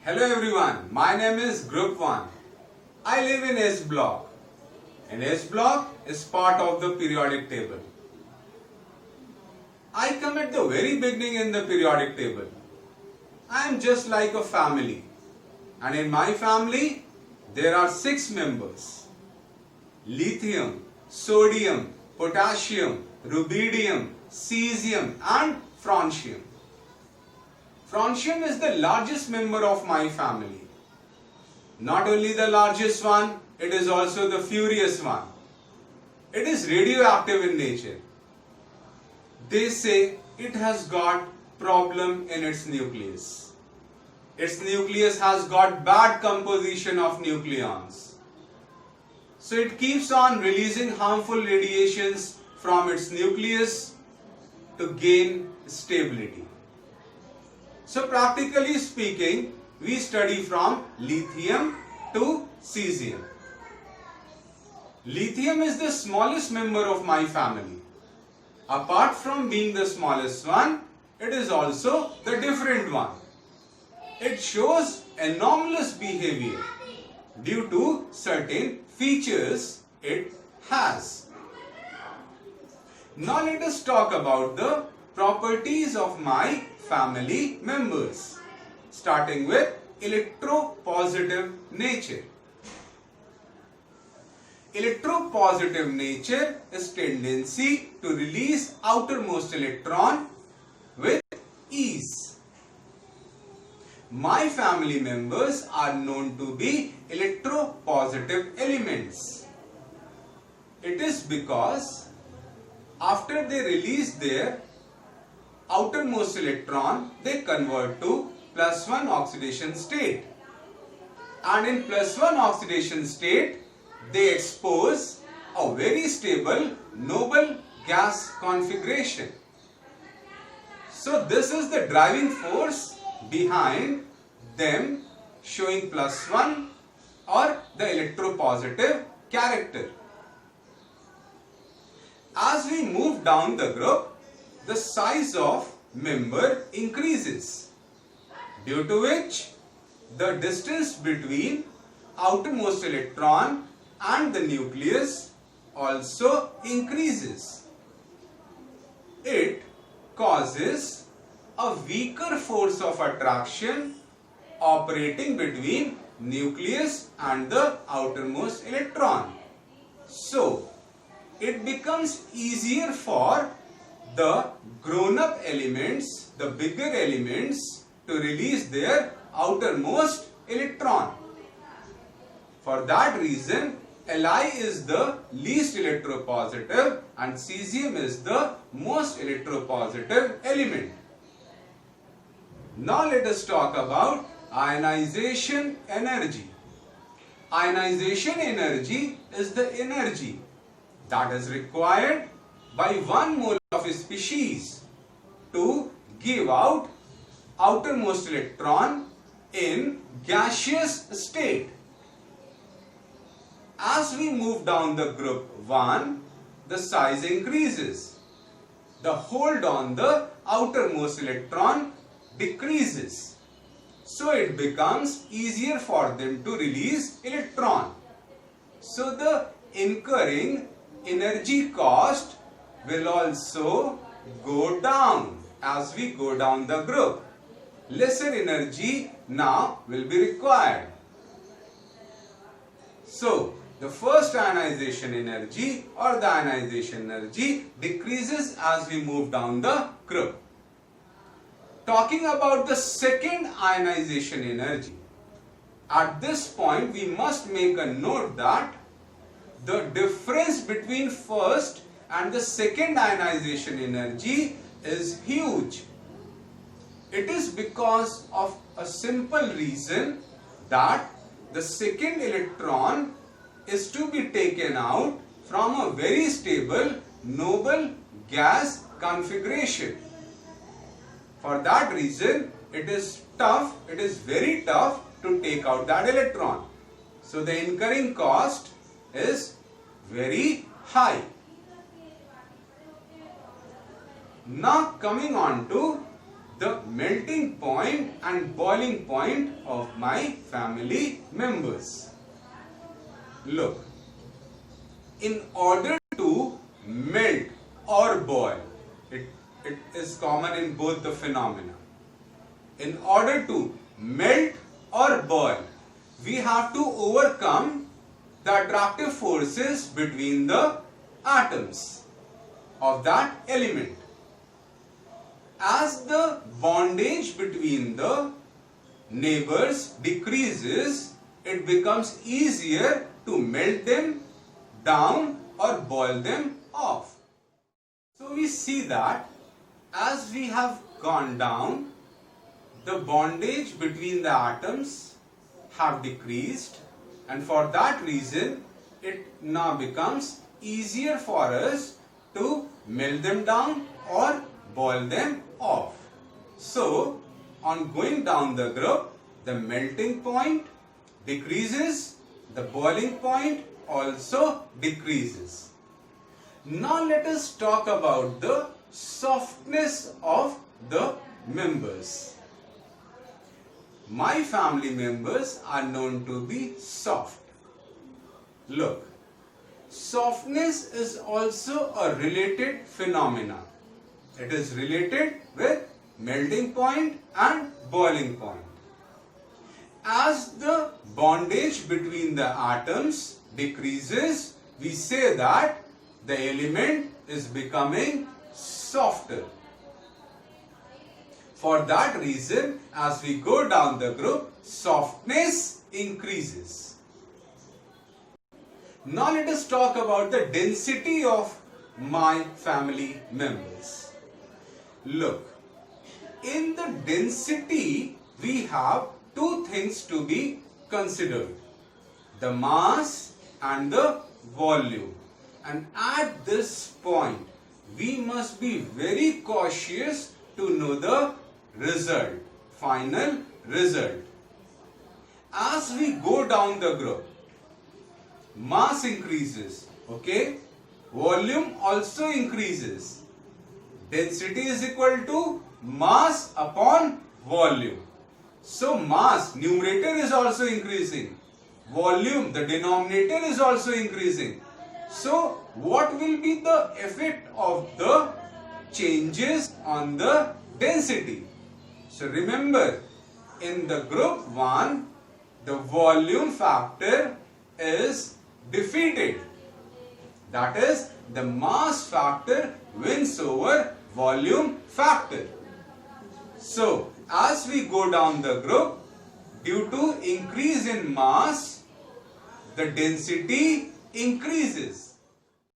Hello everyone, my name is Group 1. I live in S block and S block is part of the periodic table. I come at the very beginning in the periodic table. I am just like a family, and in my family there are 6 members: lithium, sodium, potassium, rubidium, cesium and francium. Francium is the largest member of my family. Not only the largest one, it is also the furious one. It is radioactive in nature. They say it has got problem in its nucleus. Its nucleus has got bad composition of nucleons. So it keeps on releasing harmful radiations from its nucleus to gain stability. So practically speaking, we study from lithium to cesium. Lithium is the smallest member of my family. Apart from being the smallest one, it is also the different one. It shows anomalous behavior due to certain features it has. Now let us talk about the properties of my family members, starting with electropositive nature. Electropositive nature is tendency to release outermost electron with ease. My family members are known to be electropositive elements. It is because after they release their outermost electron, they convert to +1 oxidation state. And in +1 oxidation state, they expose a very stable noble gas configuration. So this is the driving force behind them showing +1 or the electropositive character. As we move down the group, the size of member increases, due to which the distance between outermost electron and the nucleus also increases. It causes a weaker force of attraction operating between nucleus and the outermost electron. So, it becomes easier for the grown-up elements, the bigger elements, to release their outermost electron. For that reason, Li is the least electropositive and cesium is the most electropositive element. Now let us talk about ionization energy. Ionization energy is the energy that is required by 1 mole of a species to give out outermost electron in gaseous state. As we move down the group 1, the size increases. The hold on the outermost electron decreases. So it becomes easier for them to release electron. So the incurring energy cost will also go down as we go down the group. Lesser energy now will be required. So, the first ionization energy or the ionization energy decreases as we move down the group. Talking about the second ionization energy, at this point we must make a note that the difference between first and the second ionization energy is huge. It is because of a simple reason that the second electron is to be taken out from a very stable noble gas configuration. For that reason, it is very tough to take out that electron. So the incurring cost is very high. Now coming on to the melting point and boiling point of my family members. Look, in order to melt or boil, it is common in both the phenomena. In order to melt or boil, we have to overcome the attractive forces between the atoms of that element. As the bondage between the neighbors decreases, it becomes easier to melt them down or boil them off. So we see that as we have gone down, the bondage between the atoms have decreased, and for that reason it now becomes easier for us to melt them down or boil them off. So on going down the group, the melting point decreases, the boiling point also decreases. Now let us talk about the softness of the members. My family members are known to be soft. Look, softness is also a related phenomena. It is related with melting point and boiling point. As the bondage between the atoms decreases, we say that the element is becoming softer. For that reason, as we go down the group, softness increases. Now let us talk about the density of my family members. Look, in the density we have two things to be considered: the mass and the volume. And at this point, we must be very cautious to know the result, final result. As we go down the group, mass increases, okay? Volume also increases. Density is equal to mass upon volume. So mass, numerator is also increasing. Volume, the denominator is also increasing. So what will be the effect of the changes on the density? So remember, in the group 1, the volume factor is defeated. That is, the mass factor wins over volume factor. So, as we go down the group, due to increase in mass, the density increases.